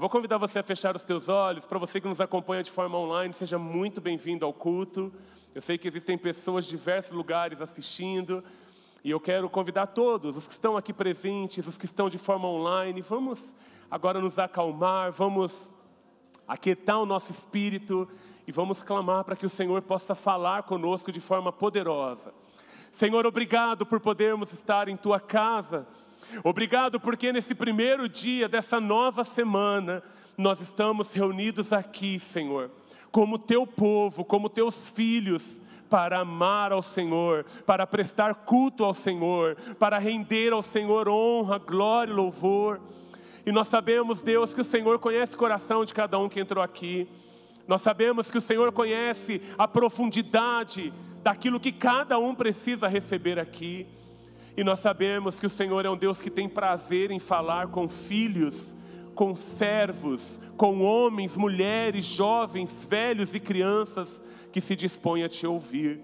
vou convidar você a fechar os teus olhos. Para você que nos acompanha de forma online, seja muito bem-vindo ao culto. Eu sei que existem pessoas de diversos lugares assistindo. E eu quero convidar todos, os que estão aqui presentes, os que estão de forma online. Vamos agora nos acalmar, vamos aquietar o nosso espírito e vamos clamar para que o Senhor possa falar conosco de forma poderosa. Senhor, obrigado por podermos estar em Tua casa. Obrigado porque nesse primeiro dia dessa nova semana, nós estamos reunidos aqui, Senhor, como Teu povo, como Teus filhos, para amar ao Senhor, para prestar culto ao Senhor, para render ao Senhor honra, glória e louvor. E nós sabemos, Deus, que o Senhor conhece o coração de cada um que entrou aqui. Nós sabemos que o Senhor conhece a profundidade daquilo que cada um precisa receber aqui. E nós sabemos que o Senhor é um Deus que tem prazer em falar com filhos, com servos, com homens, mulheres, jovens, velhos e crianças que se dispõem a Te ouvir.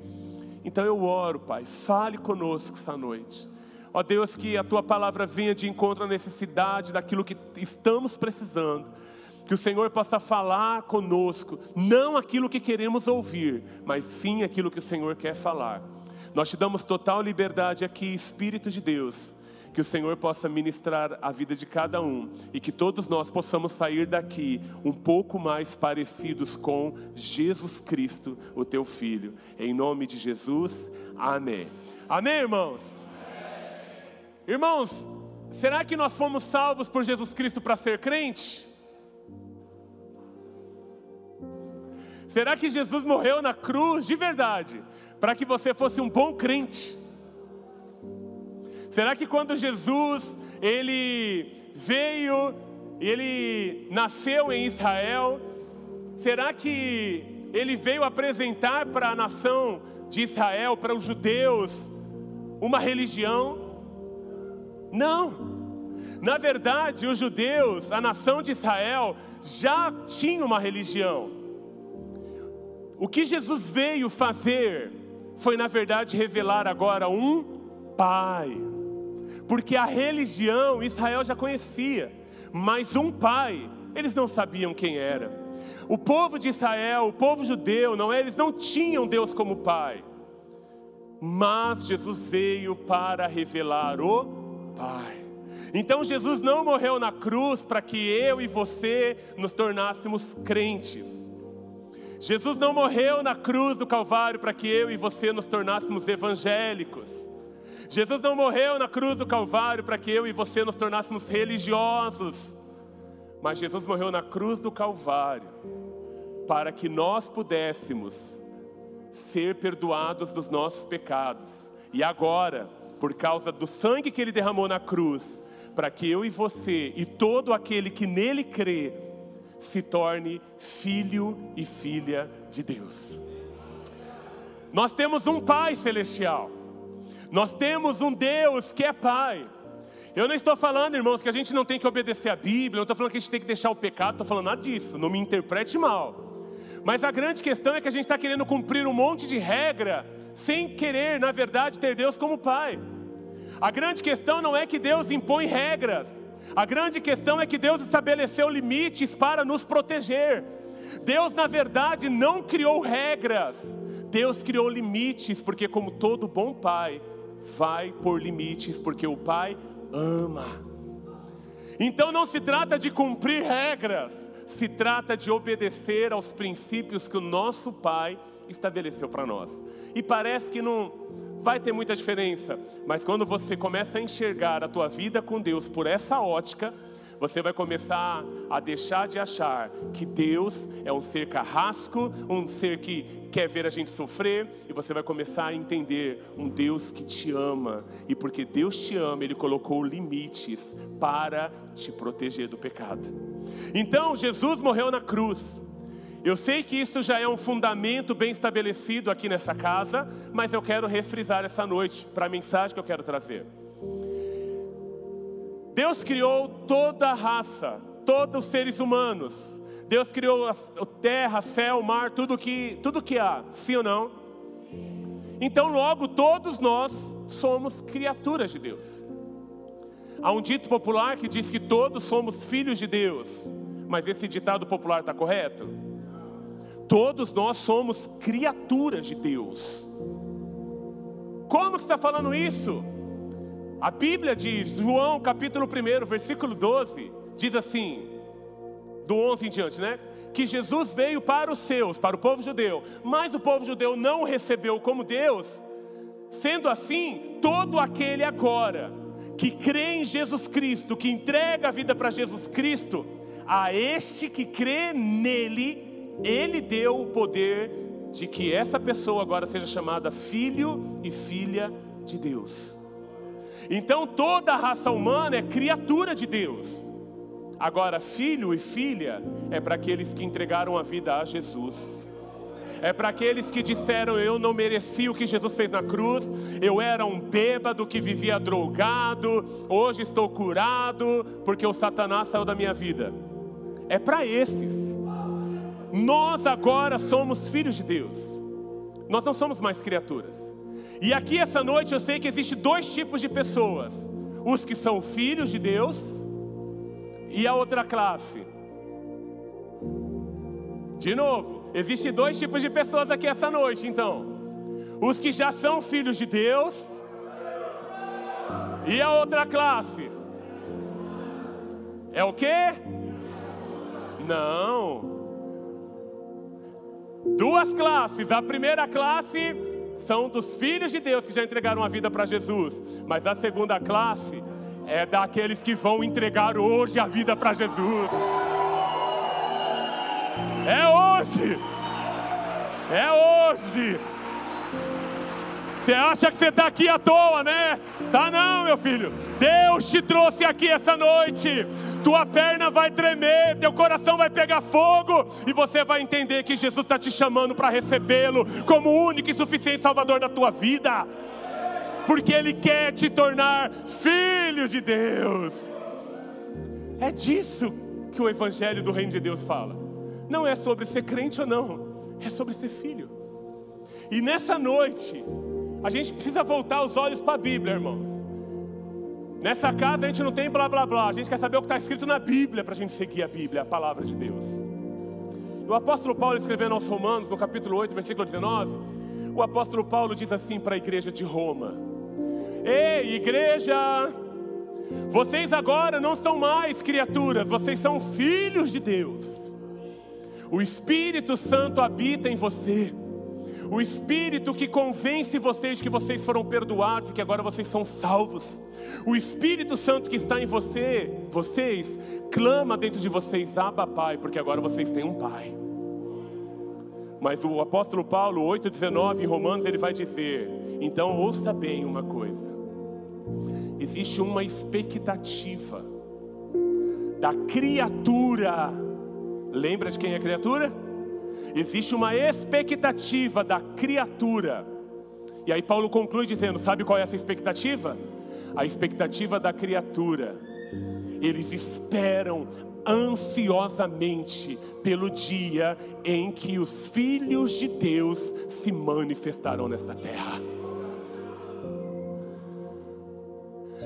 Então eu oro, Pai, fale conosco essa noite. Ó Deus, que a Tua palavra venha de encontro à necessidade daquilo que estamos precisando. Que o Senhor possa falar conosco, não aquilo que queremos ouvir, mas sim aquilo que o Senhor quer falar. Nós Te damos total liberdade aqui, Espírito de Deus, que o Senhor possa ministrar a vida de cada um e que todos nós possamos sair daqui um pouco mais parecidos com Jesus Cristo, o Teu Filho. Em nome de Jesus, amém. Amém, irmãos? Amém. Irmãos, será que nós fomos salvos por Jesus Cristo para ser crente? Será que Jesus morreu na cruz de verdade para que você fosse um bom crente? Será que quando Jesus, Ele veio, Ele nasceu em Israel, será que Ele veio apresentar para a nação de Israel, para os judeus, uma religião? Não. Na verdade, os judeus, a nação de Israel, já tinha uma religião. O que Jesus veio fazer foi, na verdade, revelar agora um Pai. Porque a religião Israel já conhecia, mas um Pai, eles não sabiam quem era. O povo de Israel, o povo judeu, eles não tinham Deus como Pai. Mas Jesus veio para revelar o Pai. Então Jesus não morreu na cruz para que eu e você nos tornássemos crentes. Jesus não morreu na cruz do Calvário para que eu e você nos tornássemos evangélicos. Jesus não morreu na cruz do Calvário para que eu e você nos tornássemos religiosos. Mas Jesus morreu na cruz do Calvário para que nós pudéssemos ser perdoados dos nossos pecados. E agora, por causa do sangue que Ele derramou na cruz, para que eu e você e todo aquele que nele crê se torne filho e filha de Deus. Nós temos um Pai celestial. Nós temos um Deus que é Pai. Eu não estou falando, irmãos, que a gente não tem que obedecer a Bíblia. Não estou falando que a gente tem que deixar o pecado. Não estou falando nada disso, não me interprete mal. Mas a grande questão é que a gente está querendo cumprir um monte de regra sem querer, na verdade, ter Deus como Pai. A grande questão não é que Deus impõe regras. A grande questão é que Deus estabeleceu limites para nos proteger. Deus, na verdade, não criou regras. Deus criou limites, porque como todo bom pai, vai por limites, porque o Pai ama. Então não se trata de cumprir regras, se trata de obedecer aos princípios que o nosso Pai estabeleceu para nós. E parece que não vai ter muita diferença, mas quando você começa a enxergar a tua vida com Deus por essa ótica, você vai começar a deixar de achar que Deus é um ser carrasco, um ser que quer ver a gente sofrer, e você vai começar a entender um Deus que te ama, e porque Deus te ama, Ele colocou limites para te proteger do pecado. Então Jesus morreu na cruz. Eu sei que isso já é um fundamento bem estabelecido aqui nessa casa, mas eu quero refrisar essa noite para a mensagem que eu quero trazer. Deus criou toda a raça, todos os seres humanos. Deus criou a terra, céu, mar, tudo que há, sim ou não? Então logo todos nós somos criaturas de Deus. Há um dito popular que diz que todos somos filhos de Deus, Mas esse ditado popular está correto? Todos nós somos criaturas de Deus. Como que está falando isso? A Bíblia diz, João capítulo 1, versículo 12, diz assim, do 11 em diante, né? Que Jesus veio para os seus, para o povo judeu, mas o povo judeu não o recebeu como Deus. Sendo assim, todo aquele agora que crê em Jesus Cristo, que entrega a vida para Jesus Cristo, a este que crê nele, ele deu o poder de que essa pessoa agora seja chamada filho e filha de Deus. Então toda a raça humana é criatura de Deus. Agora filho e filha é para aqueles que entregaram a vida a Jesus. É para aqueles que disseram: eu não merecia o que Jesus fez na cruz, eu era um bêbado que vivia drogado, hoje estou curado porque o Satanás saiu da minha vida. É para esses. Nós agora somos filhos de Deus. Nós não somos mais criaturas. E aqui essa noite eu sei que existe dois tipos de pessoas: os que são filhos de Deus e a outra classe. De novo, existem dois tipos de pessoas aqui essa noite, então: os que já são filhos de Deus e a outra classe. É o quê? Não. Duas classes. A primeira classe são dos filhos de Deus que já entregaram a vida para Jesus. Mas a segunda classe é daqueles que vão entregar hoje a vida para Jesus. É hoje. É hoje. Você acha que você está aqui à toa, né? Tá não, meu filho. Deus te trouxe aqui essa noite. Tua perna vai tremer, teu coração vai pegar fogo, e você vai entender que Jesus está te chamando para recebê-lo como o único e suficiente Salvador da tua vida. Porque Ele quer te tornar filho de Deus. É disso que o Evangelho do Reino de Deus fala. Não é sobre ser crente ou não, é sobre ser filho. E nessa noite a gente precisa voltar os olhos para a Bíblia, irmãos. Nessa casa a gente não tem blá blá blá. A gente quer saber o que está escrito na Bíblia, para a gente seguir a Bíblia, a palavra de Deus. O apóstolo Paulo, escrevendo aos Romanos, no capítulo 8, versículo 19, o apóstolo Paulo diz assim para a igreja de Roma: ei, igreja, vocês agora não são mais criaturas, vocês são filhos de Deus. O Espírito Santo habita em você. O Espírito que convence vocês de que vocês foram perdoados e que agora vocês são salvos. O Espírito Santo que está em vocês, clama dentro de vocês: Abba, Pai, porque agora vocês têm um Pai. Mas o apóstolo Paulo, 8,19 em Romanos, ele vai dizer: então ouça bem uma coisa. Existe uma expectativa da criatura. Lembra de quem é criatura? Existe uma expectativa da criatura. E aí Paulo conclui dizendo: sabe qual é essa expectativa? A expectativa da criatura. Eles esperam ansiosamente pelo dia em que os filhos de Deus se manifestarão nessa terra.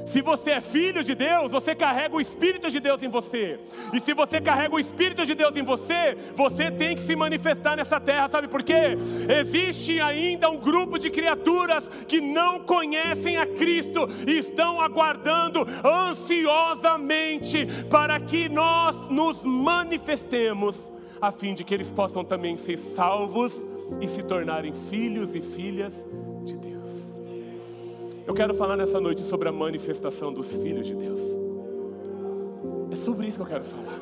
Se você é filho de Deus, você carrega o Espírito de Deus em você. E se você carrega o Espírito de Deus em você, você tem que se manifestar nessa terra. Sabe por quê? Existe ainda um grupo de criaturas que não conhecem a Cristo e estão aguardando ansiosamente para que nós nos manifestemos, a fim de que eles possam também ser salvos e se tornarem filhos e filhas de Deus. Eu quero falar nessa noite sobre a manifestação dos filhos de Deus. É sobre isso que eu quero falar.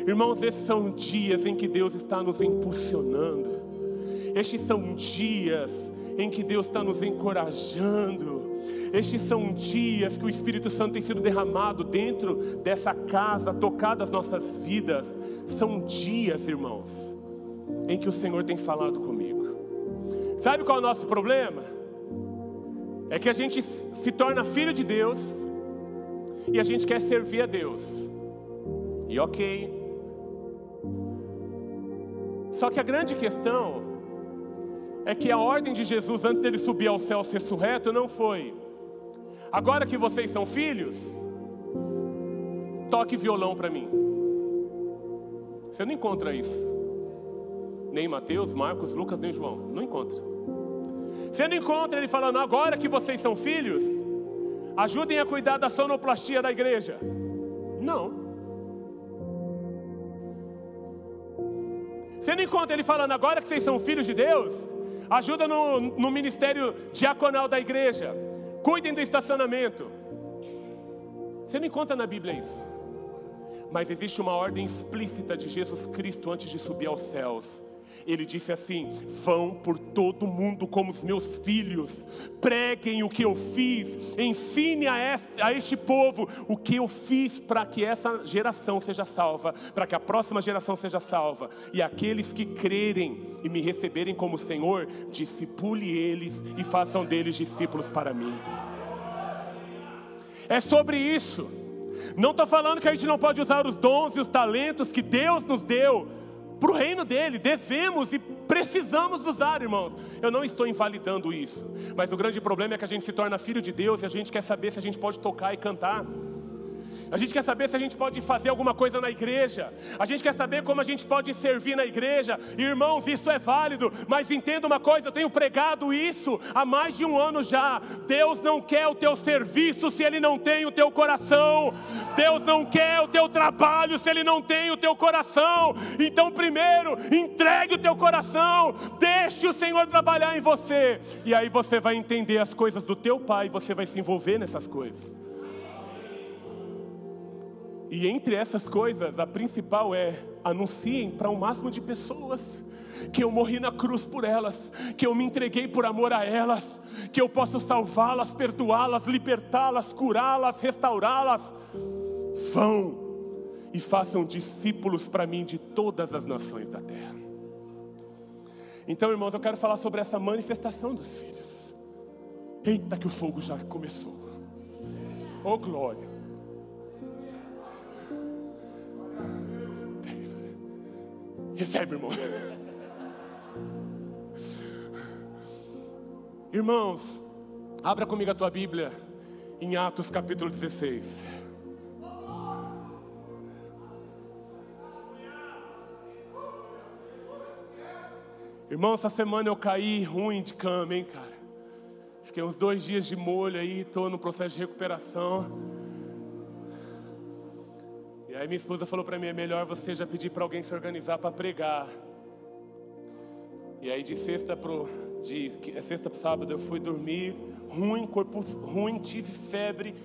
Irmãos, esses são dias em que Deus está nos impulsionando. Estes são dias em que Deus está nos encorajando. Estes são dias que o Espírito Santo tem sido derramado dentro dessa casa, tocado as nossas vidas. São dias, irmãos, em que o Senhor tem falado comigo. Sabe qual é o nosso problema? É que a gente se torna filho de Deus e a gente quer servir a Deus. E ok. Só que a grande questão é que a ordem de Jesus antes dele subir ao céu ressurreto não foi: agora que vocês são filhos, toque violão para mim. Você não encontra isso. Nem Mateus, Marcos, Lucas, nem João. Não encontra. Você não encontra ele falando, agora que vocês são filhos, ajudem a cuidar da sonoplastia da igreja. Não. Você não encontra ele falando, agora que vocês são filhos de Deus, ajuda no ministério diaconal da igreja. Cuidem do estacionamento. Você não encontra na Bíblia isso. Mas existe uma ordem explícita de Jesus Cristo antes de subir aos céus. Ele disse assim, vão por todo mundo como os meus filhos, preguem o que eu fiz, ensine a este povo o que eu fiz para que essa geração seja salva, para que a próxima geração seja salva. E aqueles que crerem e me receberem como Senhor, discipule eles e façam deles discípulos para mim. É sobre isso. Não estou falando que a gente não pode usar os dons e os talentos que Deus nos deu para o reino dele. Devemos e precisamos usar, irmãos. Eu não estou invalidando isso, mas o grande problema é que a gente se torna filho de Deus e a gente quer saber se a gente pode tocar e cantar. A gente quer saber se a gente pode fazer alguma coisa na igreja. A gente quer saber como a gente pode servir na igreja. Irmãos, isso é válido, mas entenda uma coisa, eu tenho pregado isso há mais de um ano já. Deus não quer o teu serviço se Ele não tem o teu coração. Deus não quer o teu trabalho se Ele não tem o teu coração. Então primeiro, entregue o teu coração, deixe o Senhor trabalhar em você. E aí você vai entender as coisas do teu Pai, você vai se envolver nessas coisas. E entre essas coisas, a principal é, anunciem para o máximo de pessoas que eu morri na cruz por elas, que eu me entreguei por amor a elas, que eu posso salvá-las, perdoá-las, libertá-las, curá-las, restaurá-las. Vão e façam discípulos para mim de todas as nações da terra. Então, irmãos, eu quero falar sobre essa manifestação dos filhos. Eita, que o fogo já começou. Oh, glória. Recebe, irmão. Irmãos, abra comigo a tua Bíblia em Atos capítulo 16. Irmão, essa semana eu caí ruim de cama, hein, cara. Fiquei uns 2 dias de molho aí, estou no processo de recuperação. E aí minha esposa falou para mim, é melhor você já pedir para alguém se organizar para pregar. E aí de sexta para o sábado eu fui dormir, ruim, corpo ruim, tive febre.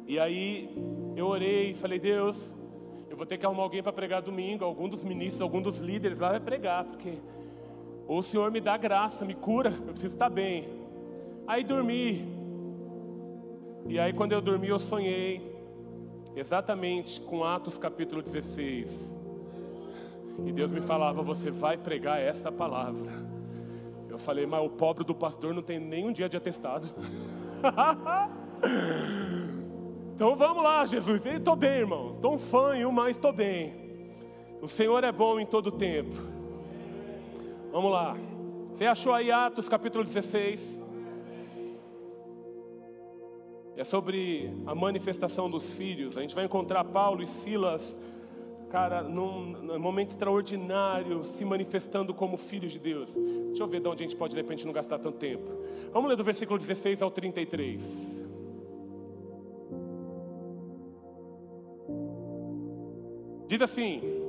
E aí eu orei e falei, Deus, eu vou ter que arrumar alguém para pregar domingo. Algum dos ministros, algum dos líderes lá vai pregar, porque ou o Senhor me dá graça, me cura, eu preciso estar bem. Aí dormi. E aí quando eu dormi eu sonhei exatamente com Atos capítulo 16. E Deus me falava, você vai pregar essa palavra. Eu falei, mas o pobre do pastor não tem nem um dia de atestado. Então vamos lá, Jesus. Eu estou bem, irmãos. Estou um fanho, mas estou bem. O Senhor é bom em todo tempo. Vamos lá. Você achou aí Atos capítulo 16? É sobre a manifestação dos filhos. A gente vai encontrar Paulo e Silas, cara, num momento extraordinário, se manifestando como filhos de Deus. Deixa eu ver de onde a gente pode ler para a gente não gastar tanto tempo. Vamos ler do versículo 16 ao 33. Diz assim: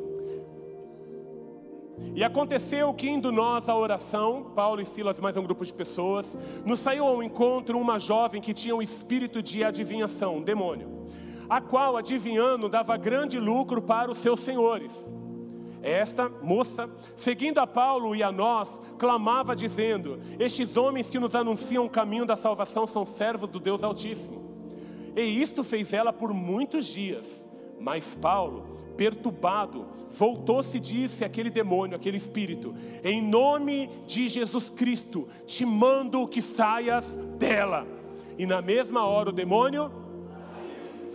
e aconteceu que indo nós à oração, Paulo e Silas e mais um grupo de pessoas, nos saiu ao encontro uma jovem que tinha um espírito de adivinhação, um demônio, a qual adivinhando dava grande lucro para os seus senhores. Esta moça, seguindo a Paulo e a nós, clamava dizendo, estes homens que nos anunciam o caminho da salvação são servos do Deus Altíssimo. E isto fez ela por muitos dias. Mas Paulo, perturbado, voltou-se e disse àquele demônio, aquele espírito, em nome de Jesus Cristo, te mando que saias dela. E na mesma hora o demônio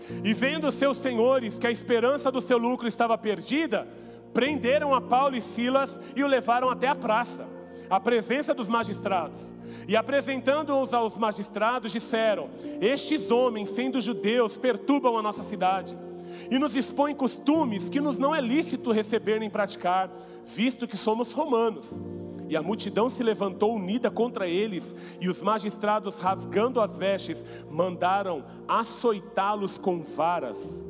saiu. E vendo os seus senhores que a esperança do seu lucro estava perdida, prenderam a Paulo e Silas e o levaram até a praça, à presença dos magistrados. E apresentando-os aos magistrados, disseram, estes homens, sendo judeus, perturbam a nossa cidade, e nos expõe costumes que nos não é lícito receber nem praticar, visto que somos romanos. E a multidão se levantou unida contra eles, e os magistrados, rasgando as vestes, mandaram açoitá-los com varas.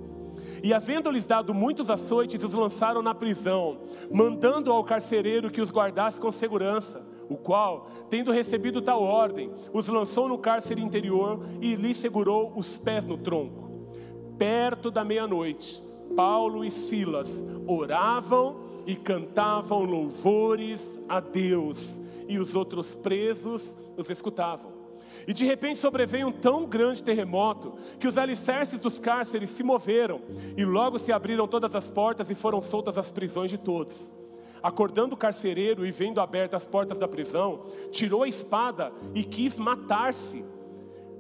E havendo-lhes dado muitos açoites, os lançaram na prisão, mandando ao carcereiro que os guardasse com segurança, o qual, tendo recebido tal ordem, os lançou no cárcere interior e lhes segurou os pés no tronco. Perto da meia-noite, Paulo e Silas oravam e cantavam louvores a Deus, e os outros presos os escutavam. E de repente sobreveio um tão grande terremoto, que os alicerces dos cárceres se moveram, e logo se abriram todas as portas e foram soltas as prisões de todos. Acordando o carcereiro e vendo abertas as portas da prisão, tirou a espada e quis matar-se,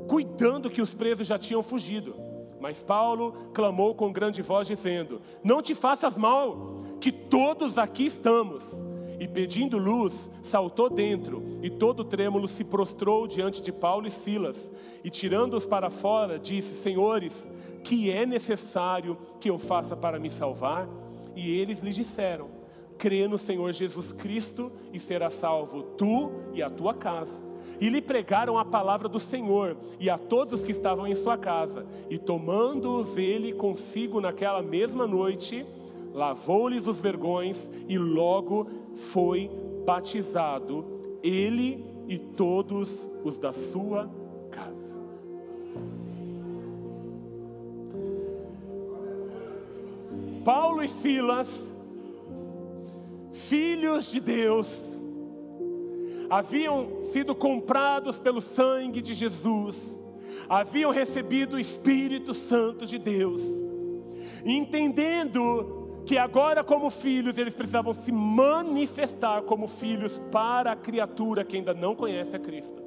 cuidando que os presos já tinham fugido. Mas Paulo clamou com grande voz dizendo: não te faças mal, que todos aqui estamos. E pedindo luz, saltou dentro, e todo trêmulo se prostrou diante de Paulo e Silas. E tirando-os para fora, disse: senhores, que é necessário que eu faça para me salvar? E eles lhe disseram: crê no Senhor Jesus Cristo e serás salvo tu e a tua casa. E lhe pregaram a palavra do Senhor e a todos os que estavam em sua casa. E tomando-os ele consigo naquela mesma noite, lavou-lhes os vergões e logo foi batizado, ele e todos os da sua casa. Paulo e Silas, filhos de Deus, haviam sido comprados pelo sangue de Jesus, haviam recebido o Espírito Santo de Deus, entendendo que agora como filhos eles precisavam se manifestar como filhos para a criatura que ainda não conhece a Cristo.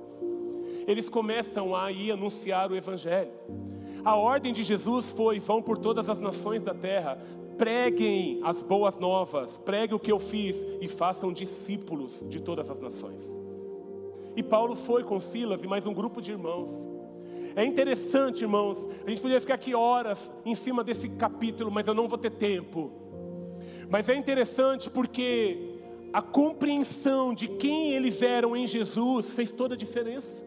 Eles começam a ir anunciar o Evangelho. A ordem de Jesus foi: vão por todas as nações da terra, preguem as boas novas, preguem o que eu fiz e façam discípulos de todas as nações. E Paulo foi com Silas e mais um grupo de irmãos. É interessante, irmãos, a gente poderia ficar aqui horas em cima desse capítulo, mas eu não vou ter tempo. Mas é interessante porque a compreensão de quem eles eram em Jesus fez toda a diferença.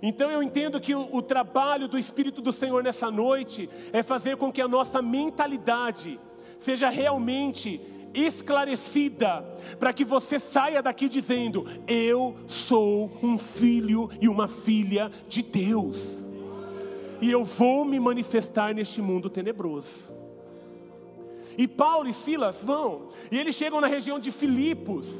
Então eu entendo que o trabalho do Espírito do Senhor nessa noite é fazer com que a nossa mentalidade seja realmente esclarecida, para que você saia daqui dizendo: eu sou um filho e uma filha de Deus, e eu vou me manifestar neste mundo tenebroso. E Paulo e Silas vão, e eles chegam na região de Filipos,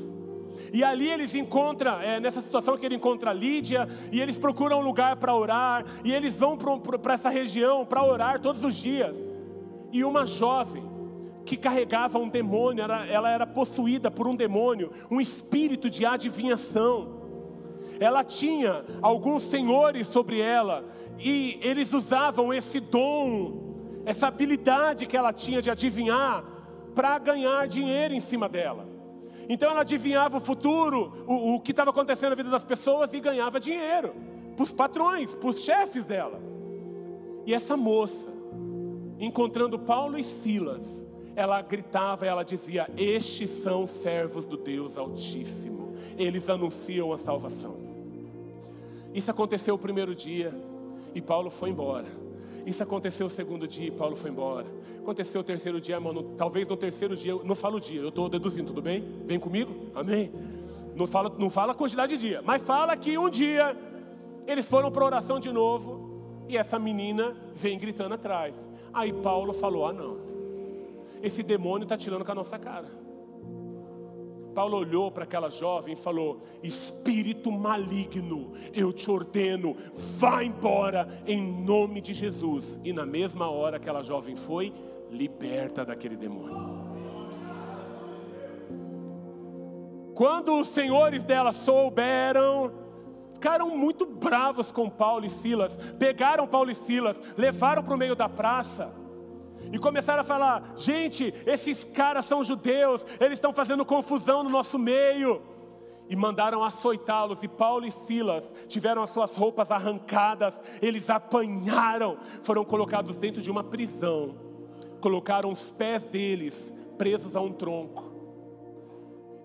e ali eles encontram, nessa situação que ele encontra Lídia, e eles procuram um lugar para orar, e eles vão para essa região para orar todos os dias. E uma jovem que carregava um demônio, ela era possuída por um demônio, um espírito de adivinhação. Ela tinha alguns senhores sobre ela, e eles usavam esse dom, essa habilidade que ela tinha de adivinhar, para ganhar dinheiro em cima dela. Então ela adivinhava o futuro, o que estava acontecendo na vida das pessoas, e ganhava dinheiro para os patrões, para os chefes dela. E essa moça, encontrando Paulo e Silas, ela gritava, ela dizia: estes são servos do Deus Altíssimo, eles anunciam a salvação. Isso aconteceu o primeiro dia, e Paulo foi embora. Isso aconteceu o segundo dia e Paulo foi embora. Aconteceu o terceiro dia, mano. Talvez no terceiro dia, não falo o dia, eu estou deduzindo, tudo bem? Vem comigo? Amém? Não fala a quantidade de dia, mas fala que um dia eles foram para oração de novo, e essa menina vem gritando atrás. Aí Paulo falou: ah não, esse demônio está tirando com a nossa cara. Paulo olhou para aquela jovem e falou: espírito maligno, eu te ordeno, vá embora em nome de Jesus. E na mesma hora aquela jovem foi liberta daquele demônio. Quando os senhores dela souberam, ficaram muito bravos com Paulo e Silas. Pegaram Paulo e Silas, levaram para o meio da praça e começaram a falar: gente, esses caras são judeus, eles estão fazendo confusão no nosso meio. E mandaram açoitá-los, e Paulo e Silas tiveram as suas roupas arrancadas, eles apanharam, foram colocados dentro de uma prisão. colocaram os pés deles presos a um tronco.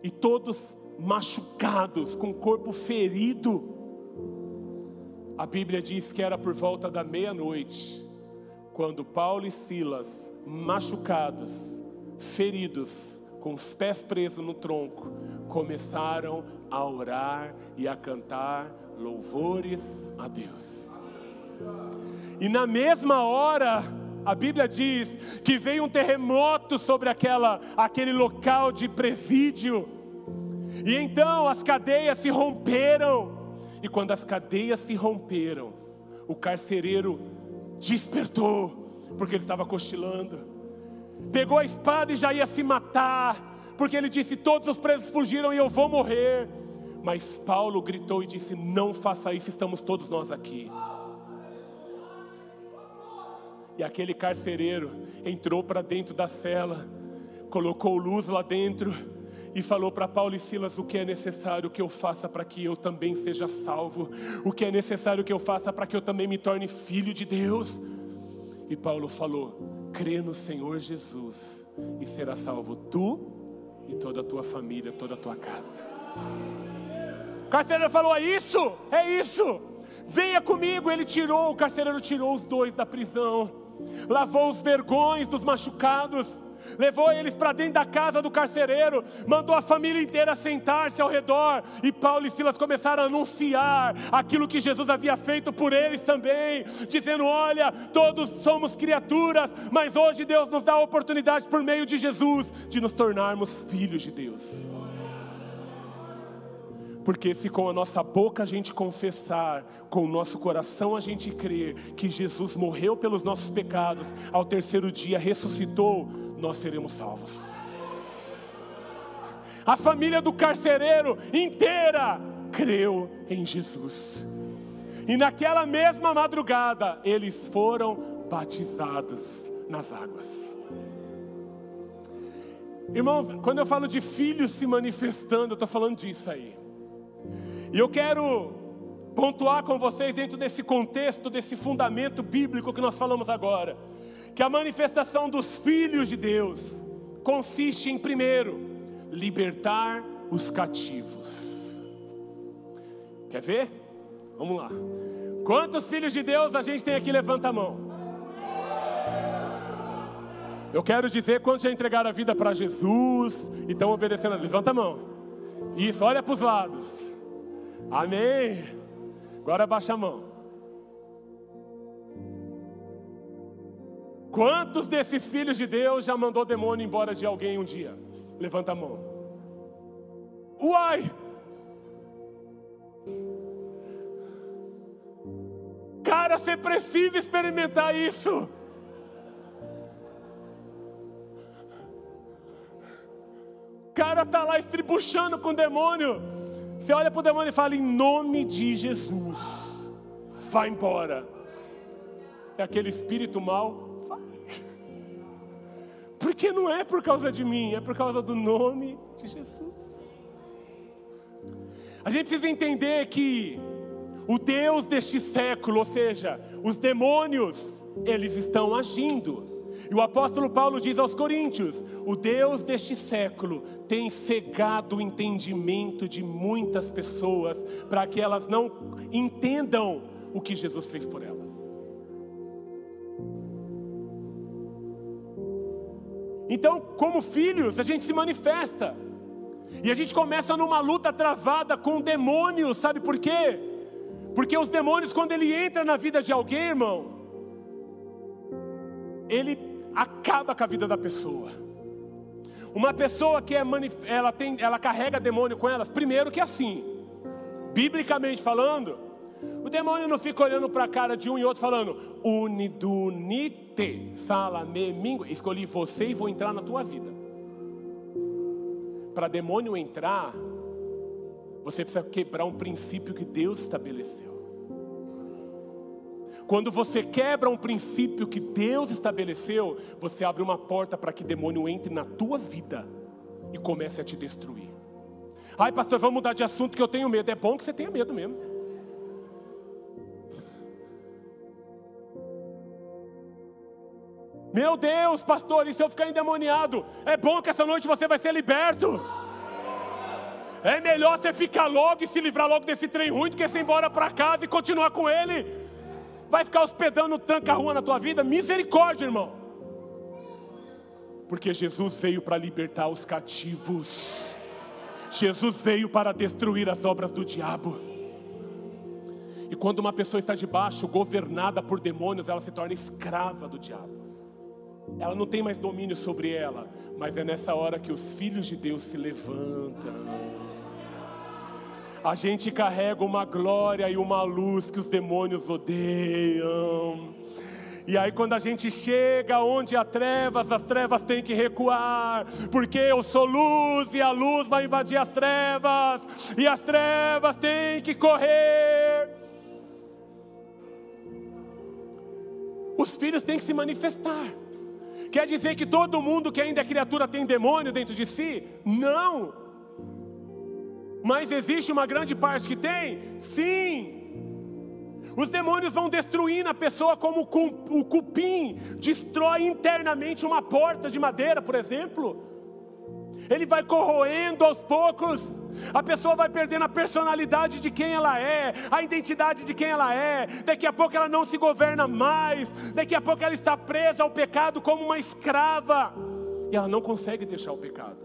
E todos machucados, com o corpo ferido. A Bíblia diz que era por volta da meia-noite, quando Paulo e Silas, machucados, feridos, com os pés presos no tronco, começaram a orar e a cantar louvores a Deus. E na mesma hora, a Bíblia diz que veio um terremoto sobre aquele local de presídio. E então as cadeias se romperam. E quando as cadeias se romperam, o carcereiro despertou, porque ele estava cochilando. Pegou a espada e já ia se matar, porque ele disse: todos os presos fugiram e eu vou morrer. Mas Paulo gritou e disse: não faça isso, estamos todos nós aqui. E aquele carcereiro entrou para dentro da cela, colocou luz lá dentro e falou para Paulo e Silas: o que é necessário que eu faça para que eu também seja salvo? O que é necessário que eu faça para que eu também me torne filho de Deus? E Paulo falou: crê no Senhor Jesus e será salvo tu e toda a tua família, toda a tua casa. O carcereiro falou: é isso, venha comigo. O carcereiro tirou os dois da prisão, lavou os vergões dos machucados, levou eles para dentro da casa do carcereiro, mandou a família inteira sentar-se ao redor, e Paulo e Silas começaram a anunciar aquilo que Jesus havia feito por eles também, dizendo: olha, todos somos criaturas, mas hoje Deus nos dá a oportunidade por meio de Jesus, de nos tornarmos filhos de Deus. Porque se com a nossa boca a gente confessar, com o nosso coração a gente crer que Jesus morreu pelos nossos pecados, ao terceiro dia ressuscitou, nós seremos salvos. A família do carcereiro inteira creu em Jesus. E naquela mesma madrugada, eles foram batizados nas águas. Irmãos, quando eu falo de filhos se manifestando, eu estou falando disso aí. E eu quero pontuar com vocês dentro desse contexto, desse fundamento bíblico que nós falamos agora, que a manifestação dos filhos de Deus consiste em, primeiro, libertar os cativos. Quer ver? Vamos lá. Quantos filhos de Deus a gente tem aqui? Levanta a mão. Eu quero dizer, quantos já entregaram a vida para Jesus e estão obedecendo? Levanta a mão. Isso, olha para os lados. Amém. Agora abaixa a mão. Quantos desses filhos de Deus já mandou demônio embora de alguém um dia? Levanta a mão. Uai! Cara, você precisa experimentar isso. O cara está lá estribuchando com o demônio. Você olha para o demônio e fala: em nome de Jesus, vai embora. É aquele espírito mau, vai. Porque não é por causa de mim, é por causa do nome de Jesus. A gente precisa entender que o Deus deste século, ou seja, os demônios, eles estão agindo. E o apóstolo Paulo diz aos Coríntios: o Deus deste século tem cegado o entendimento de muitas pessoas, para que elas não entendam o que Jesus fez por elas. Então, como filhos, a gente se manifesta, e a gente começa numa luta travada com o demônio. Sabe por quê? Porque os demônios, quando ele entra na vida de alguém, irmão, ele acaba com a vida da pessoa. Uma pessoa que ela carrega demônio com ela, primeiro que assim, biblicamente falando, o demônio não fica olhando para a cara de um e outro falando: unidunite, salame, mingo, escolhi você e vou entrar na tua vida. Para demônio entrar, você precisa quebrar um princípio que Deus estabeleceu. Quando você quebra um princípio que Deus estabeleceu, você abre uma porta para que demônio entre na tua vida e comece a te destruir. Ai, pastor, vamos mudar de assunto que eu tenho medo. É bom que você tenha medo mesmo. Meu Deus, pastor, e se eu ficar endemoniado? É bom que essa noite você vai ser liberto. É melhor você ficar logo e se livrar logo desse trem ruim do que você ir embora para casa e continuar com ele. Vai ficar hospedando no tranca-rua na tua vida? Misericórdia, irmão. Porque Jesus veio para libertar os cativos. Jesus veio para destruir as obras do diabo. E quando uma pessoa está debaixo, governada por demônios, ela se torna escrava do diabo. Ela não tem mais domínio sobre ela. Mas é nessa hora que os filhos de Deus se levantam. A gente carrega uma glória e uma luz que os demônios odeiam. E aí quando a gente chega onde há trevas, as trevas têm que recuar. Porque eu sou luz e a luz vai invadir as trevas. E as trevas têm que correr. Os filhos têm que se manifestar. Quer dizer que todo mundo que ainda é criatura tem demônio dentro de si? Não. Mas existe uma grande parte que tem? Sim. Os demônios vão destruindo a pessoa como o cupim destrói internamente uma porta de madeira, por exemplo. Ele vai corroendo aos poucos. A pessoa vai perdendo a personalidade de quem ela é, a identidade de quem ela é. Daqui a pouco ela não se governa mais. Daqui a pouco ela está presa ao pecado como uma escrava. E ela não consegue deixar o pecado.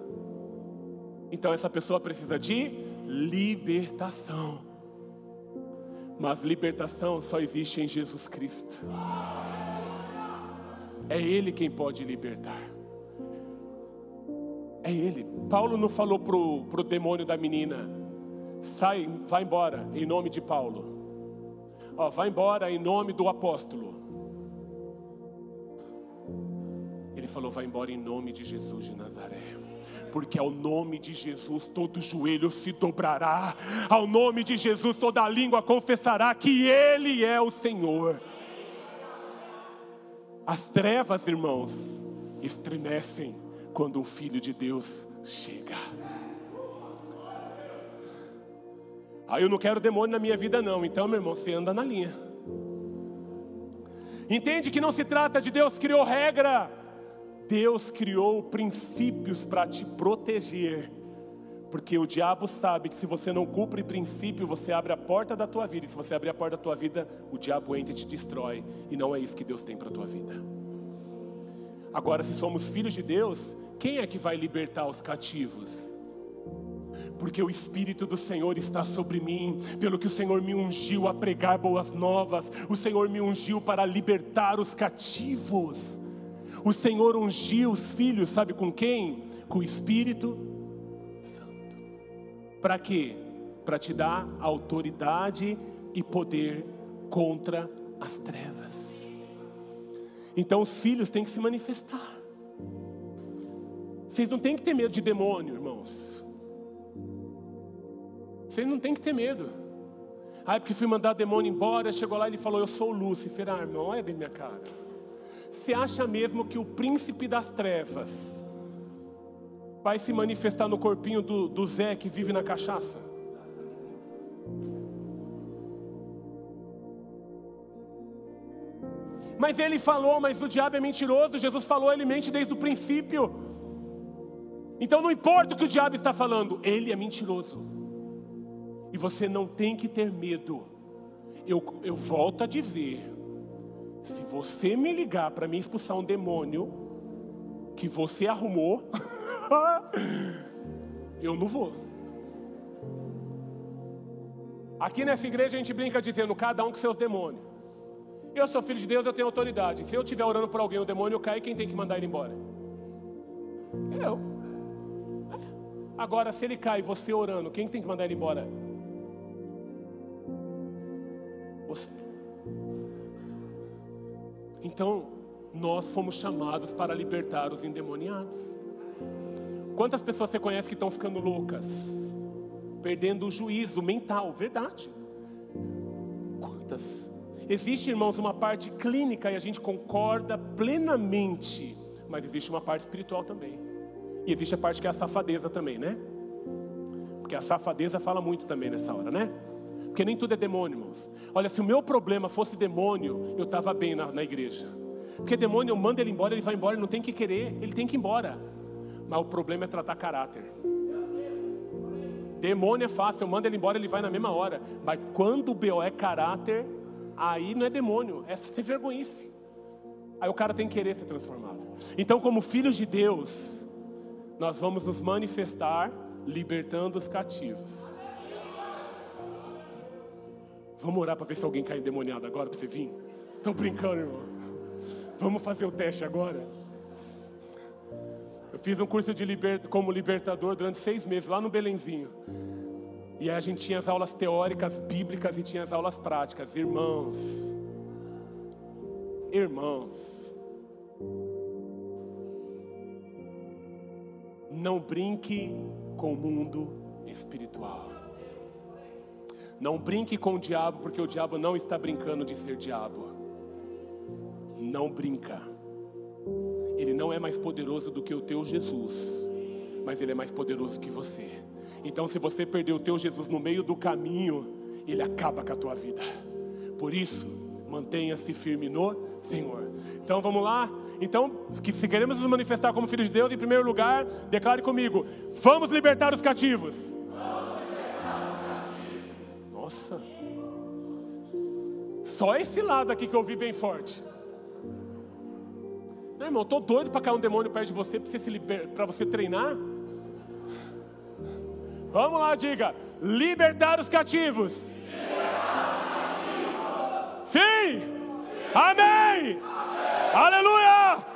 Então essa pessoa precisa de libertação. Mas libertação só existe em Jesus Cristo. É Ele quem pode libertar. É Ele. Paulo não falou pro demônio da menina: sai, vai embora em nome de Paulo. Ó, vai embora em nome do apóstolo. Ele falou: vai embora em nome de Jesus de Nazaré. Porque ao nome de Jesus todo joelho se dobrará. Ao nome de Jesus toda língua confessará que Ele é o Senhor. As trevas, irmãos, estremecem quando o Filho de Deus chega. Eu não quero demônio na minha vida não. Então, meu irmão, você anda na linha. Entende que não se trata de Deus criou regra. Deus criou princípios para te proteger. Porque o diabo sabe que se você não cumpre princípio, você abre a porta da tua vida. E se você abrir a porta da tua vida, o diabo entra e te destrói. E não é isso que Deus tem para a tua vida. Agora, se somos filhos de Deus, quem é que vai libertar os cativos? Porque o Espírito do Senhor está sobre mim, pelo que o Senhor me ungiu a pregar boas novas. O Senhor me ungiu para libertar os cativos. O Senhor ungiu os filhos, sabe com quem? Com o Espírito Santo. Para quê? Para te dar autoridade e poder contra as trevas. Então os filhos têm que se manifestar. Vocês não têm que ter medo de demônio, irmãos. Vocês não têm que ter medo. Porque fui mandar demônio embora, chegou lá e ele falou: eu sou o Lúcifer. Irmão, olha bem minha cara. Você acha mesmo que o príncipe das trevas vai se manifestar no corpinho do Zé que vive na cachaça? Mas ele falou, mas o diabo é mentiroso. Jesus falou, ele mente desde o princípio. Então não importa o que o diabo está falando, ele é mentiroso. E você não tem que ter medo. Eu volto a dizer: se você me ligar para me expulsar um demônio que você arrumou, eu não vou. Aqui nessa igreja a gente brinca dizendo: cada um com seus demônios. Eu sou filho de Deus, eu tenho autoridade. Se eu estiver orando por alguém, o demônio cai, quem tem que mandar ele embora? Eu. Agora, se ele cai e você orando, quem tem que mandar ele embora? Você. Então, nós fomos chamados para libertar os endemoniados. Quantas pessoas você conhece que estão ficando loucas? Perdendo o juízo mental, verdade. Quantas? Existe, irmãos, uma parte clínica e a gente concorda plenamente. Mas existe uma parte espiritual também. E existe a parte que é a safadeza também, né? Porque a safadeza fala muito também nessa hora, né? Porque nem tudo é demônio, irmãos. Olha, se o meu problema fosse demônio, eu estava bem na igreja. Porque demônio, manda ele embora, ele vai embora, ele não tem que querer, ele tem que ir embora. Mas o problema é tratar caráter. Demônio é fácil, eu mando ele embora, ele vai na mesma hora. Mas quando o BO é caráter, aí não é demônio, é sem vergonhice. Aí o cara tem que querer ser transformado. Então, como filhos de Deus, nós vamos nos manifestar libertando os cativos. Vamos orar para ver se alguém cai endemoniado agora para você vir? Estou brincando, irmão. Vamos fazer o teste agora. Eu fiz um curso de como libertador durante 6 meses, lá no Belenzinho. E aí a gente tinha as aulas teóricas, bíblicas e tinha as aulas práticas. Irmãos, não brinque com o mundo espiritual. Não brinque com o diabo, porque o diabo não está brincando de ser diabo. Não brinca. Ele não é mais poderoso do que o teu Jesus, mas ele é mais poderoso que você. Então, se você perder o teu Jesus no meio do caminho, ele acaba com a tua vida. Por isso, mantenha-se firme no Senhor. Então, vamos lá? Então, se queremos nos manifestar como filhos de Deus, em primeiro lugar, declare comigo: vamos libertar os cativos. Nossa, só esse lado aqui que eu ouvi bem forte. Não, irmão, estou doido para cair um demônio perto de você, para você treinar. Vamos lá, diga: libertar os cativos. Sim! Amém! Aleluia!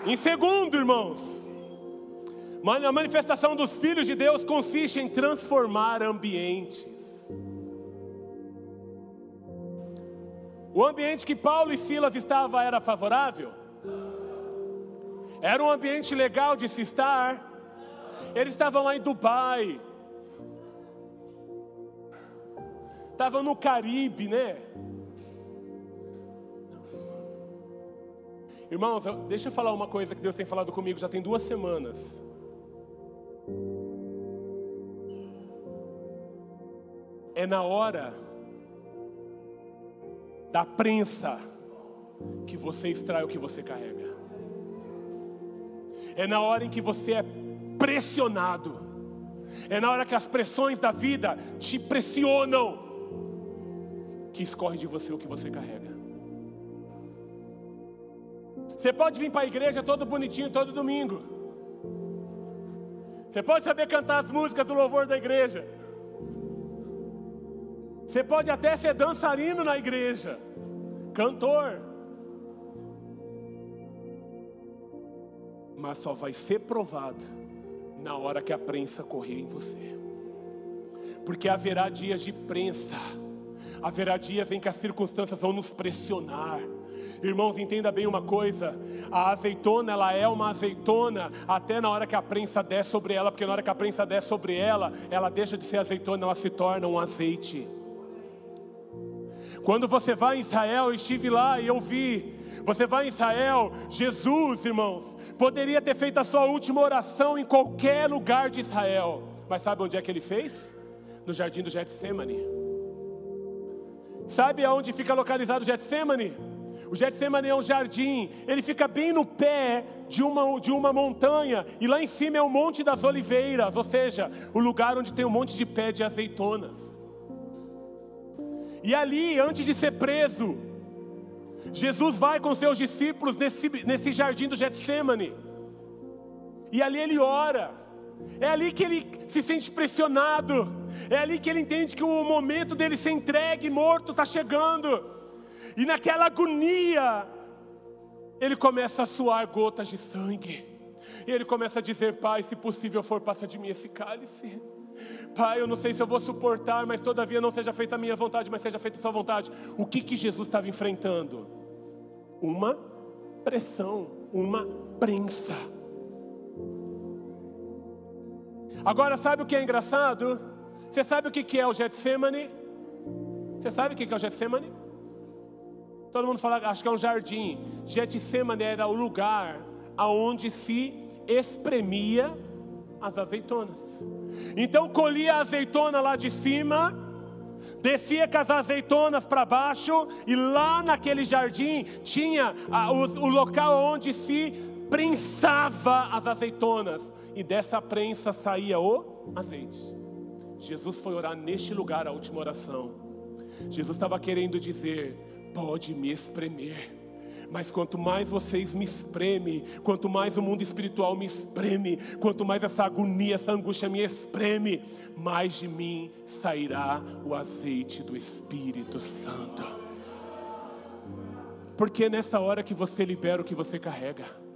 Em segundo, irmãos, a manifestação dos filhos de Deus consiste em transformar ambientes. O ambiente que Paulo e Silas estavam era favorável? Era um ambiente legal de se estar. Eles estavam lá em Dubai, estavam no Caribe, né? Irmãos, deixa eu falar uma coisa que Deus tem falado comigo já tem 2 semanas. É na hora da prensa que você extrai o que você carrega. É na hora em que você é pressionado. É na hora que as pressões da vida te pressionam, que escorre de você o que você carrega. Você pode vir para a igreja todo bonitinho, todo domingo. Você pode saber cantar as músicas do louvor da igreja. Você pode até ser dançarino na igreja, cantor. Mas só vai ser provado na hora que a prensa correr em você. Porque haverá dias de prensa. Haverá dias em que as circunstâncias vão nos pressionar. Irmãos, entenda bem uma coisa: a azeitona, ela é uma azeitona até na hora que a prensa der sobre ela. Porque na hora que a prensa der sobre ela, ela deixa de ser azeitona, ela se torna um azeite. Quando você vai em Israel, eu estive lá e eu vi. Você vai em Israel, Jesus, irmãos, poderia ter feito a sua última oração em qualquer lugar de Israel. Mas sabe onde é que ele fez? No jardim do Getsemane. Sabe aonde fica localizado o Getsemane? O Getsemane é um jardim, ele fica bem no pé de uma montanha, e lá em cima é o Monte das Oliveiras, ou seja, o lugar onde tem um monte de pé de azeitonas. E ali, antes de ser preso, Jesus vai com seus discípulos nesse jardim do Getsemane, e ali ele ora. É ali que ele se sente pressionado, é ali que ele entende que o momento dele ser entregue, morto, está chegando. E naquela agonia, ele começa a suar gotas de sangue. E ele começa a dizer: Pai, se possível for, passa de mim esse cálice. Pai, eu não sei se eu vou suportar, mas todavia não seja feita a minha vontade, mas seja feita a sua vontade. O que Jesus estava enfrentando? Uma pressão, uma prensa. Agora, sabe o que é engraçado? Você sabe o que é o Getsemane? Você sabe o que é o Getsemane? Todo mundo fala, acho que é um jardim. Getsemane era o lugar aonde se espremia as azeitonas. Então colhia a azeitona lá de cima, descia com as azeitonas para baixo, e lá naquele jardim tinha o local onde se prensava as azeitonas, e dessa prensa saía o azeite. Jesus foi orar neste lugar, a última oração. Jesus estava querendo dizer: pode me espremer, mas quanto mais vocês me espremem, quanto mais o mundo espiritual me espreme, quanto mais essa agonia, essa angústia me espreme, mais de mim sairá o azeite do Espírito Santo. Porque nessa hora que você libera o que você carrega.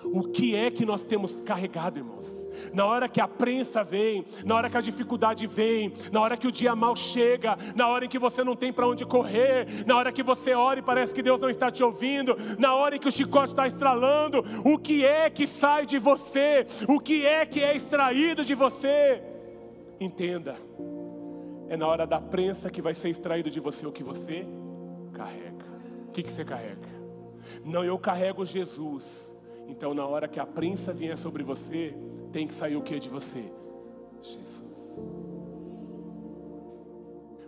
O que é que nós temos carregado, irmãos? Na hora que a prensa vem, na hora que a dificuldade vem, na hora que o dia mal chega, na hora em que você não tem para onde correr, na hora que você ora e parece que Deus não está te ouvindo, na hora em que o chicote está estralando, o que é que sai de você? O que é extraído de você? Entenda, é na hora da prensa que vai ser extraído de você o que você carrega. O que você carrega? Não, eu carrego Jesus. Então na hora que a prensa vier sobre você, tem que sair o que de você? Jesus.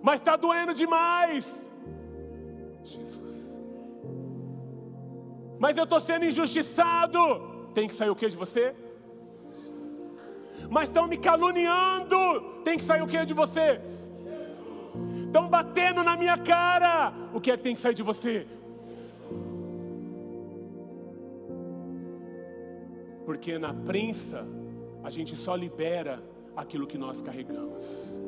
Mas está doendo demais. Jesus. Mas eu estou sendo injustiçado. Tem que sair o que de você? Mas estão me caluniando. Tem que sair o que de você? Estão batendo na minha cara. O que é que tem que sair de você? Porque na prensa, a gente só libera aquilo que nós carregamos.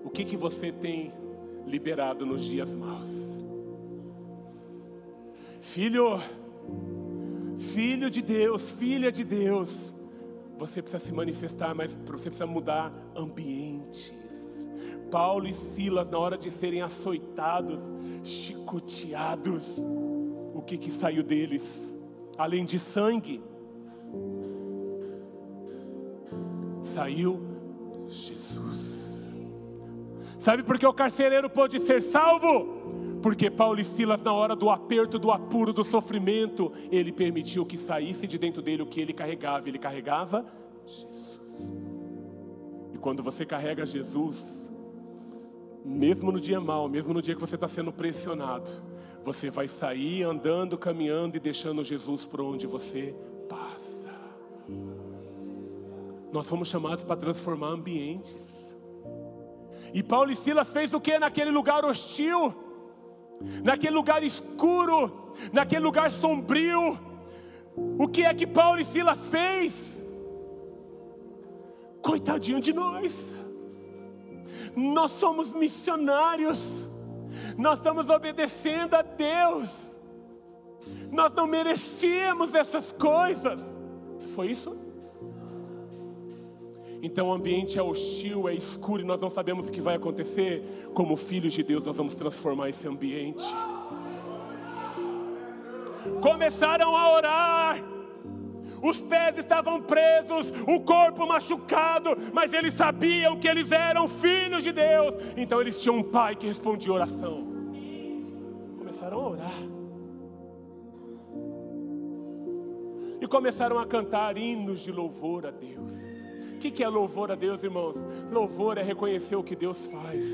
O que você tem liberado nos dias maus? Filho de Deus, filha de Deus, você precisa se manifestar, mas você precisa mudar ambientes. Paulo e Silas, na hora de serem açoitados, chicoteados, o que saiu deles? Além de sangue, saiu Jesus. Sabe por que o carcereiro pôde ser salvo? Porque Paulo e Silas, na hora do aperto, do apuro, do sofrimento, ele permitiu que saísse de dentro dele o que ele carregava. Ele carregava Jesus. E quando você carrega Jesus, mesmo no dia mau, mesmo no dia que você está sendo pressionado, você vai sair andando, caminhando e deixando Jesus por onde você passa. Nós fomos chamados para transformar ambientes. E Paulo e Silas fez o que naquele lugar hostil? Naquele lugar escuro, naquele lugar sombrio? O que é que Paulo e Silas fez? Coitadinho de nós. Nós somos missionários. Nós estamos obedecendo a Deus. Nós não merecíamos essas coisas. Foi isso? Então o ambiente é hostil, é escuro e nós não sabemos o que vai acontecer. Como filhos de Deus, nós vamos transformar esse ambiente. Começaram a orar. Os pés estavam presos, o corpo machucado, mas eles sabiam que eles eram filhos de Deus. Então eles tinham um pai que respondia a oração. Começaram a orar. E começaram a cantar hinos de louvor a Deus. O que é louvor a Deus, irmãos? Louvor é reconhecer o que Deus faz.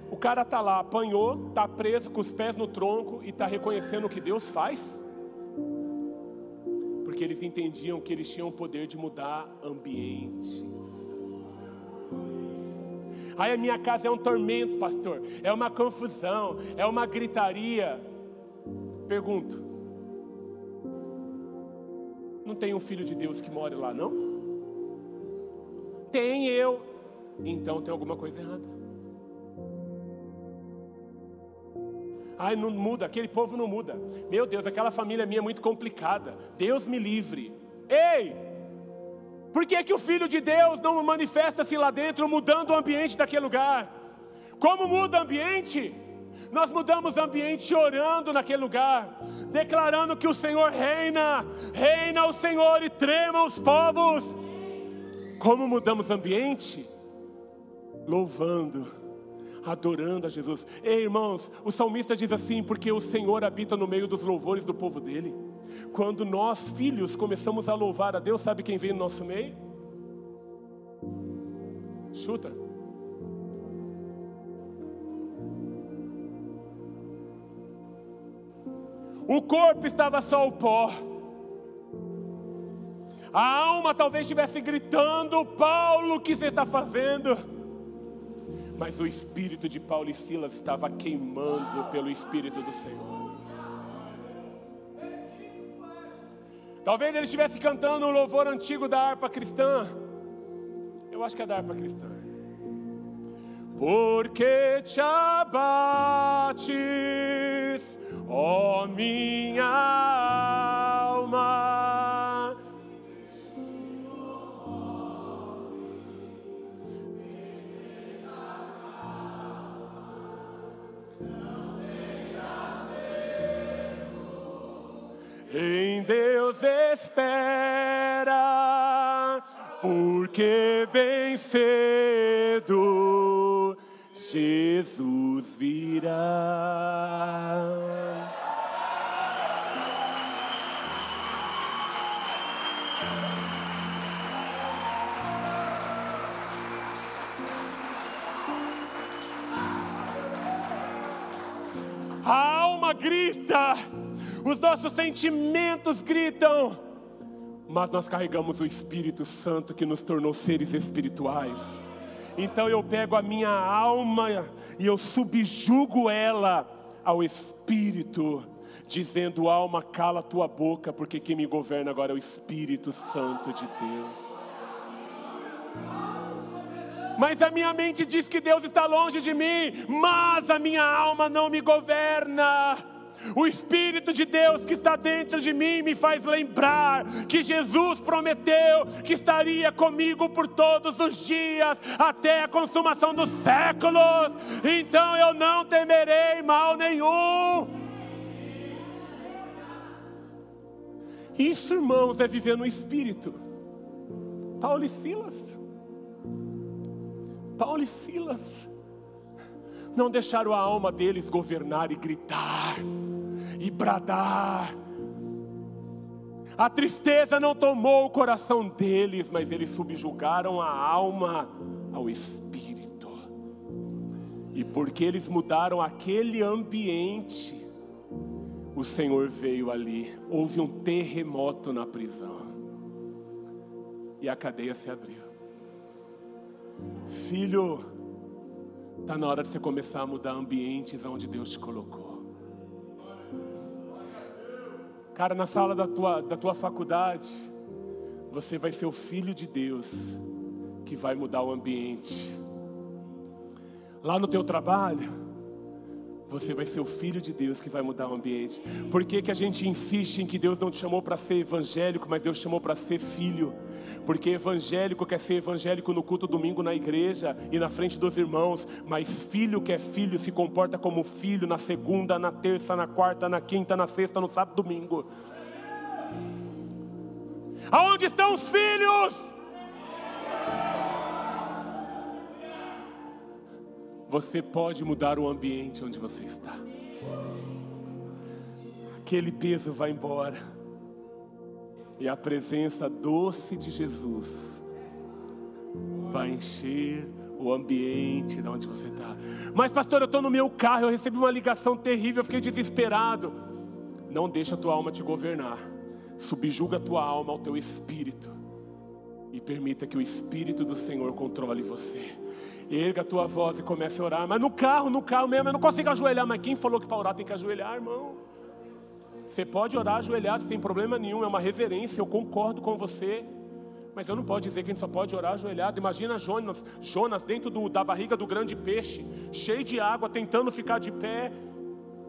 O cara está lá, apanhou, está preso com os pés no tronco e está reconhecendo o que Deus faz. Porque eles entendiam que eles tinham o poder de mudar ambientes. Ai, a minha casa é um tormento, pastor. É uma confusão, é uma gritaria. Pergunto: não tem um filho de Deus que mora lá, não? Tem eu. Então tem alguma coisa errada. Ai, não muda, aquele povo não muda. Meu Deus, aquela família minha é muito complicada. Deus me livre. Ei! Por que o Filho de Deus não manifesta-se lá dentro, mudando o ambiente daquele lugar? Como muda o ambiente? Nós mudamos o ambiente orando naquele lugar, declarando que o Senhor reina. Reina o Senhor e tremam os povos. Como mudamos o ambiente? Louvando, adorando a Jesus. Ei, irmãos, o salmista diz assim: porque o Senhor habita no meio dos louvores do povo dele. Quando nós, filhos, começamos a louvar a Deus, sabe quem vem no nosso meio? Chuta. O corpo estava só o pó. A alma talvez estivesse gritando: Paulo, o que você está fazendo? Mas o espírito de Paulo e Silas estava queimando pelo Espírito do Senhor. Talvez ele estivesse cantando um louvor antigo da harpa cristã. Eu acho que é da harpa cristã. Porque te abates, ó minha alma, em Deus espera, porque bem cedo Jesus virá. A alma grita, os nossos sentimentos gritam, mas nós carregamos o Espírito Santo que nos tornou seres espirituais. Então eu pego a minha alma e eu subjugo ela ao Espírito, dizendo: alma, cala a tua boca, porque quem me governa agora é o Espírito Santo de Deus. Mas a minha mente diz que Deus está longe de mim, mas a minha alma não me governa. O Espírito de Deus que está dentro de mim me faz lembrar que Jesus prometeu que estaria comigo por todos os dias, até a consumação dos séculos. Então eu não temerei mal nenhum. Isso, irmãos, é viver no Espírito. Paulo e Silas não deixaram a alma deles governar e gritar e bradar. A tristeza não tomou o coração deles, mas eles subjugaram a alma ao Espírito. E porque eles mudaram aquele ambiente, o Senhor veio ali. Houve um terremoto na prisão e a cadeia se abriu. Filho, está na hora de você começar a mudar ambientes onde Deus te colocou. Cara, na sala da tua faculdade, você vai ser o filho de Deus que vai mudar o ambiente. Lá no teu trabalho, você vai ser o filho de Deus que vai mudar o ambiente. Por que a gente insiste em que Deus não te chamou para ser evangélico, mas Deus te chamou para ser filho? Porque evangélico quer ser evangélico no culto domingo na igreja e na frente dos irmãos, mas filho que é filho se comporta como filho na segunda, na terça, na quarta, na quinta, na sexta, no sábado, domingo. Aonde estão os filhos? Você pode mudar o ambiente onde você está. Aquele peso vai embora. E a presença doce de Jesus vai encher o ambiente de onde você está. Mas pastor, eu estou no meu carro, eu recebi uma ligação terrível, eu fiquei desesperado. Não deixa a tua alma te governar. Subjuga a tua alma ao teu espírito. E permita que o Espírito do Senhor controle você. Erga a tua voz e comece a orar. Mas no carro mesmo, eu não consigo ajoelhar. Mas quem falou que para orar tem que ajoelhar, irmão? Você pode orar ajoelhado sem problema nenhum, é uma reverência, eu concordo com você. Mas eu não posso dizer que a gente só pode orar ajoelhado. Imagina Jonas dentro da barriga do grande peixe, cheio de água, tentando ficar de pé.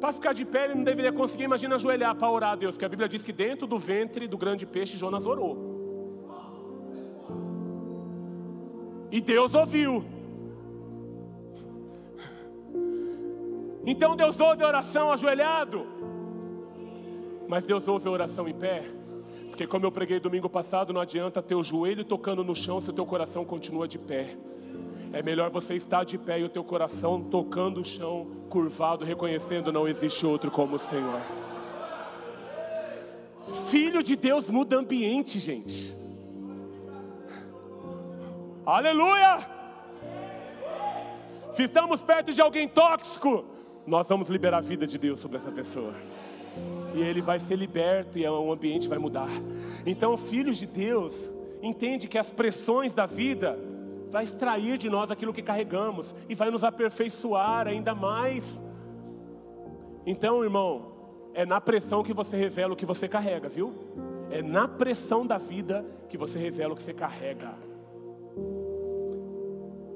Para ficar de pé ele não deveria conseguir. Imagina ajoelhar para orar a Deus, porque a Bíblia diz que dentro do ventre do grande peixe Jonas orou. E Deus ouviu. Então Deus ouve a oração ajoelhado, mas Deus ouve a oração em pé. Porque como eu preguei domingo passado, não adianta ter o joelho tocando no chão se o teu coração continua de pé. É melhor você estar de pé e o teu coração tocando o chão, curvado, reconhecendo não existe outro como o Senhor. Filho de Deus muda ambiente, gente. Aleluia! Se estamos perto de alguém tóxico, nós vamos liberar a vida de Deus sobre essa pessoa. E ele vai ser liberto e o ambiente vai mudar. Então, filhos de Deus, entende que as pressões da vida vai extrair de nós aquilo que carregamos e vai nos aperfeiçoar ainda mais. Então, irmão, é na pressão que você revela o que você carrega, viu? É na pressão da vida que você revela o que você carrega.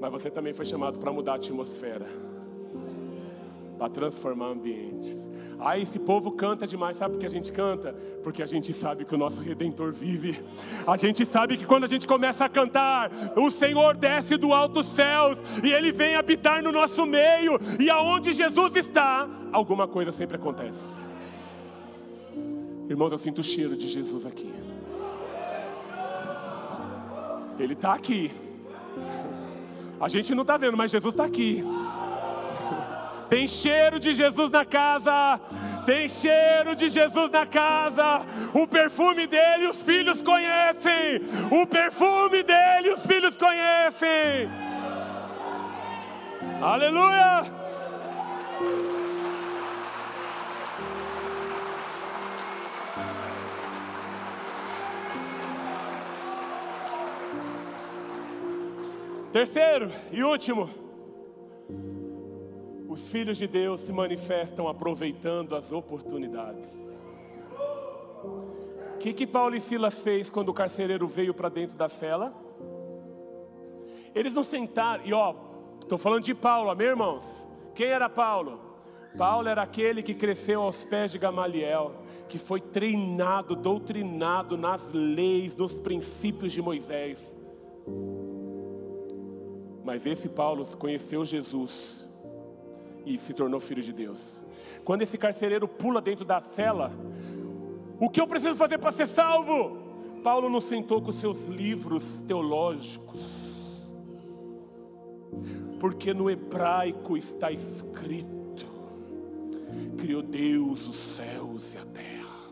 Mas você também foi chamado para mudar a atmosfera, para transformar ambientes. Aí esse povo canta demais, sabe por que a gente canta? Porque a gente sabe que o nosso Redentor vive. A gente sabe que quando a gente começa a cantar, o Senhor desce do alto dos céus e Ele vem habitar no nosso meio. E aonde Jesus está, alguma coisa sempre acontece. Irmãos, eu sinto o cheiro de Jesus aqui. Ele está aqui. A gente não está vendo, mas Jesus está aqui. Tem cheiro de Jesus na casa. Tem cheiro de Jesus na casa. O perfume dele os filhos conhecem. O perfume dele os filhos conhecem. Aleluia! Terceiro e último, os filhos de Deus se manifestam aproveitando as oportunidades. O que Paulo e Silas fez quando o carcereiro veio para dentro da cela? Eles não sentaram, e estou falando de Paulo, amém, irmãos? Quem era Paulo? Paulo era aquele que cresceu aos pés de Gamaliel, que foi treinado, doutrinado nas leis, nos princípios de Moisés. Mas esse Paulo conheceu Jesus e se tornou filho de Deus. Quando esse carcereiro pula dentro da cela, o que eu preciso fazer para ser salvo? Paulo não sentou com seus livros teológicos, porque no hebraico está escrito: criou Deus os céus e a terra,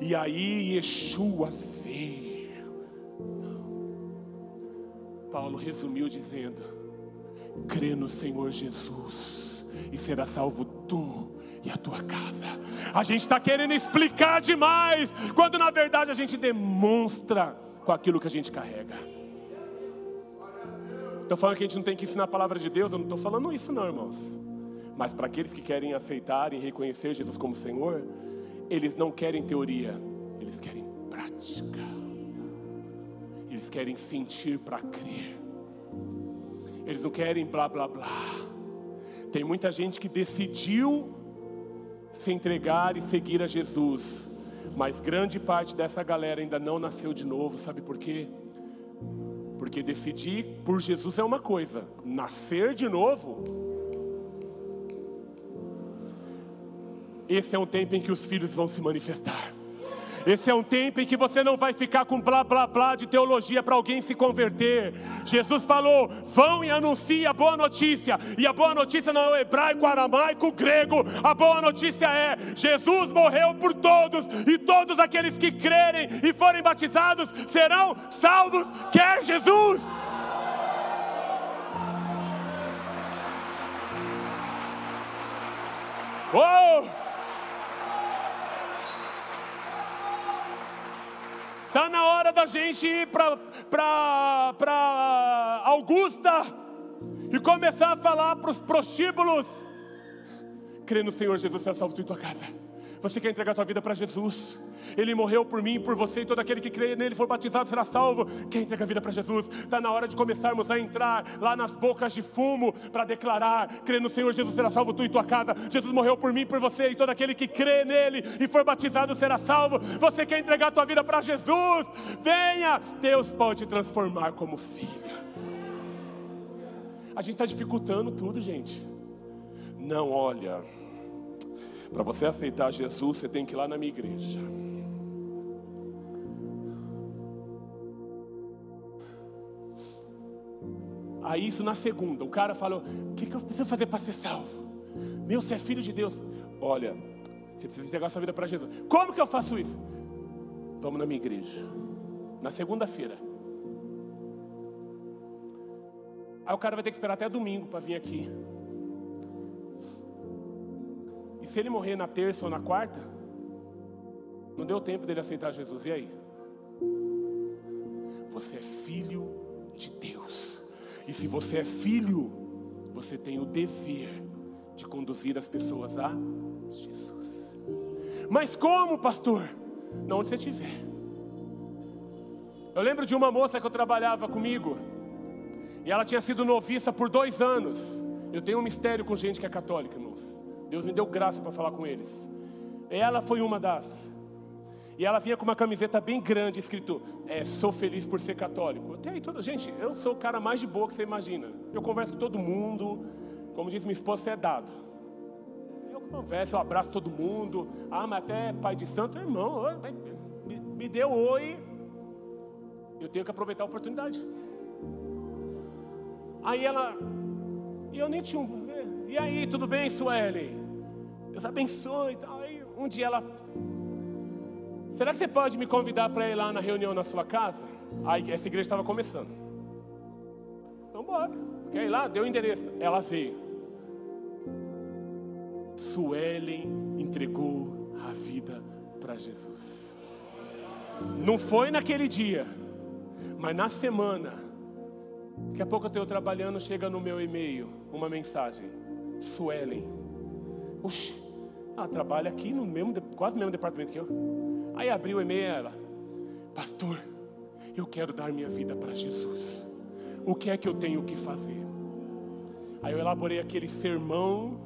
e aí Yeshua veio. Paulo resumiu dizendo: crê no Senhor Jesus e será salvo tu e a tua casa. A gente está querendo explicar demais, quando na verdade a gente demonstra com aquilo que a gente carrega. Estou falando que a gente não tem que ensinar a palavra de Deus, eu não estou falando isso não, irmãos. Mas para aqueles que querem aceitar e reconhecer Jesus como Senhor, eles não querem teoria, eles querem prática. Eles querem sentir para crer. Eles não querem blá blá blá. Tem muita gente que decidiu se entregar e seguir a Jesus, mas grande parte dessa galera ainda não nasceu de novo. Sabe por quê? Porque decidir por Jesus é uma coisa, nascer de novo, esse é um tempo em que os filhos vão se manifestar. Esse é um tempo em que você não vai ficar com blá blá blá de teologia para alguém se converter. Jesus falou: vão e anunciem a boa notícia. E a boa notícia não é o hebraico, aramaico, grego. A boa notícia é: Jesus morreu por todos, e todos aqueles que crerem e forem batizados serão salvos. Quer Jesus? Oh! Está na hora da gente ir para Augusta e começar a falar para os prostíbulos: crê no Senhor Jesus, será salvo tu e tua casa. Você quer entregar a tua vida para Jesus? Ele morreu por mim e por você, e todo aquele que crê nele for batizado será salvo. Quer entregar a vida para Jesus? Está na hora de começarmos a entrar lá nas bocas de fumo para declarar: crê no Senhor Jesus, será salvo tu e tua casa. Jesus morreu por mim e por você, e todo aquele que crê nele e for batizado será salvo. Você quer entregar a tua vida para Jesus? Venha, Deus pode te transformar como filho. A gente está dificultando tudo, gente. Não, olha, para você aceitar Jesus, você tem que ir lá na minha igreja. Aí isso na segunda, o cara falou, o que eu preciso fazer para ser salvo? Meu, você é filho de Deus. Olha, você precisa entregar sua vida para Jesus. Como que eu faço isso? Vamos na minha igreja. Na segunda-feira. Aí o cara vai ter que esperar até domingo para vir aqui. E se ele morrer na terça ou na quarta, não deu tempo dele aceitar Jesus. E aí? Você é filho de Deus. E se você é filho, você tem o dever de conduzir as pessoas a Jesus. Mas como, pastor? Não, onde você estiver. Eu lembro de uma moça que eu trabalhava comigo. E ela tinha sido noviça por 2 anos. Eu tenho um mistério com gente que é católica, irmãos. Deus me deu graça para falar com eles. Ela foi uma das. E ela vinha com uma camiseta bem grande, escrito, sou feliz por ser católico. Até aí, gente, eu sou o cara mais de boa que você imagina. Eu converso com todo mundo. Como diz minha esposa, você é dado. Eu converso, eu abraço todo mundo. Ah, mas até pai de santo, irmão, me deu oi. Eu tenho que aproveitar a oportunidade. Aí ela, e eu nem tinha e aí, tudo bem, Sueli? Deus abençoe e tal. Aí um dia ela, será que você pode me convidar para ir lá na reunião na sua casa? Aí essa igreja estava começando. Então bora, quer ir lá? Deu o endereço. Ela veio. Sueli entregou a vida para Jesus. Não foi naquele dia, mas na semana. Daqui a pouco eu estou trabalhando, chega no meu e-mail uma mensagem. Sueli. Oxi, ela trabalha aqui no mesmo, quase no mesmo departamento que eu. Aí abriu o e-mail e ela, pastor, eu quero dar minha vida para Jesus. O que é que eu tenho que fazer? Aí eu elaborei aquele sermão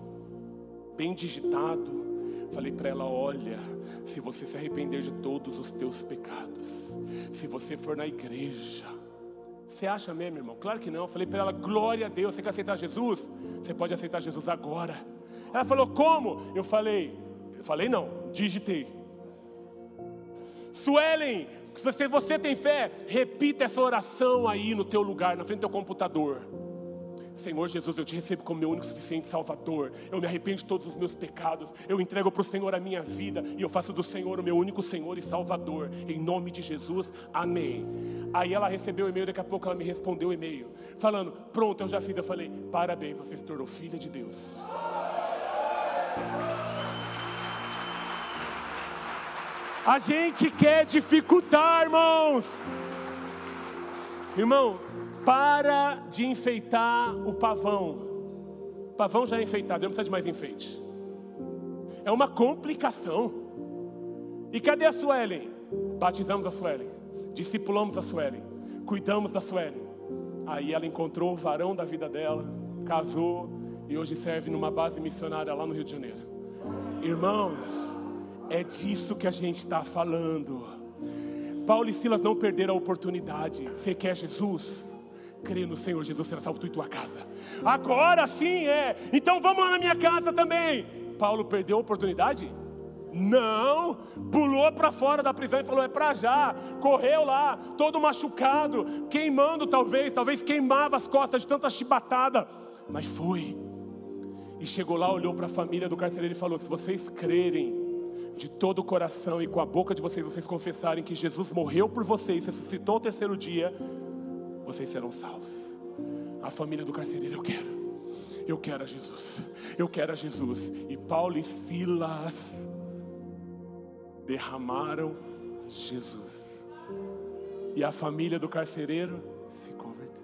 bem digitado. Falei para ela, olha, se você se arrepender de todos os teus pecados, se você for na igreja, você acha mesmo, irmão? Claro que não. Eu falei para ela, glória a Deus, você quer aceitar Jesus? Você pode aceitar Jesus agora. Ela falou, como? Eu falei não, digitei. Suelen, se você tem fé, repita essa oração aí no teu lugar, na frente do teu computador. Senhor Jesus, eu te recebo como meu único suficiente Salvador. Eu me arrependo de todos os meus pecados. Eu entrego para o Senhor a minha vida. E eu faço do Senhor o meu único Senhor e Salvador. Em nome de Jesus, amém. Aí ela recebeu o e-mail, daqui a pouco ela me respondeu o e-mail, falando, pronto, eu já fiz. Eu falei, parabéns, você se tornou filha de Deus. A gente quer dificultar, irmãos. Irmão, para de enfeitar o pavão. O pavão já é enfeitado, não precisa de mais enfeite. É uma complicação. E cadê a Suelen? Batizamos a Suelen, discipulamos a Suelen, cuidamos da Suelen. Aí ela encontrou o varão da vida dela, casou e hoje serve numa base missionária lá no Rio de Janeiro. Irmãos, é disso que a gente está falando. Paulo e Silas não perderam a oportunidade. Você quer Jesus? Crê no Senhor Jesus, será salvo tu e tua casa. Agora sim é. Então vamos lá na minha casa também. Paulo perdeu a oportunidade? Não. Pulou para fora da prisão e falou, é para já. Correu lá, todo machucado, queimando talvez queimava as costas de tanta chibatada. Mas foi. E chegou lá, olhou para a família do carcereiro e falou, se vocês crerem de todo o coração e com a boca de vocês confessarem que Jesus morreu por vocês, ressuscitou ao 3º dia, vocês serão salvos. A família do carcereiro, eu quero a Jesus, eu quero a Jesus. E Paulo e Silas derramaram Jesus. E a família do carcereiro se converteu.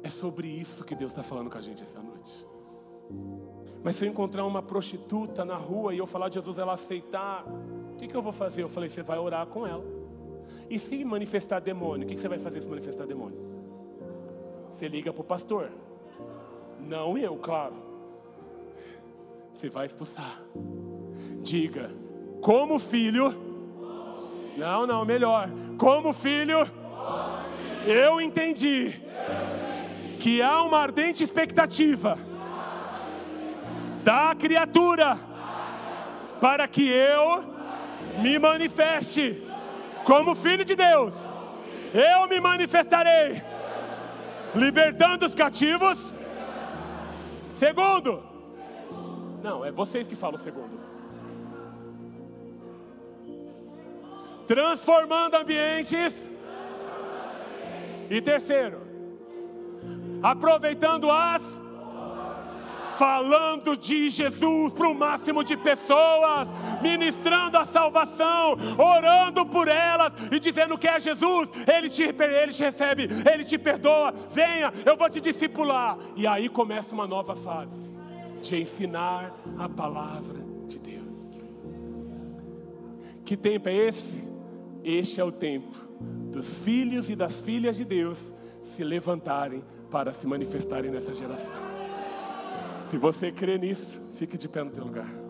É sobre isso que Deus está falando com a gente essa noite. Mas se eu encontrar uma prostituta na rua e eu falar de Jesus, ela aceitar, o que eu vou fazer? Eu falei, você vai orar com ela. E se manifestar demônio, o que você vai fazer se manifestar demônio? Você liga para o pastor. Não eu, claro. Você vai expulsar. Diga, como filho. Não, melhor. Como filho, eu entendi que há uma ardente expectativa da criatura para que eu me manifeste como filho de Deus. Eu me manifestarei, libertando os cativos. Segundo. Não, é vocês que falam segundo. Transformando ambientes. E terceiro, aproveitando falando de Jesus para o máximo de pessoas, ministrando a salvação, orando por elas e dizendo que é Jesus. Ele te recebe, Ele te perdoa, venha, eu vou te discipular. E aí começa uma nova fase de ensinar a palavra de Deus. Que tempo é esse? Este é o tempo dos filhos e das filhas de Deus se levantarem para se manifestarem nessa geração. Se você crê nisso, fique de pé no teu lugar.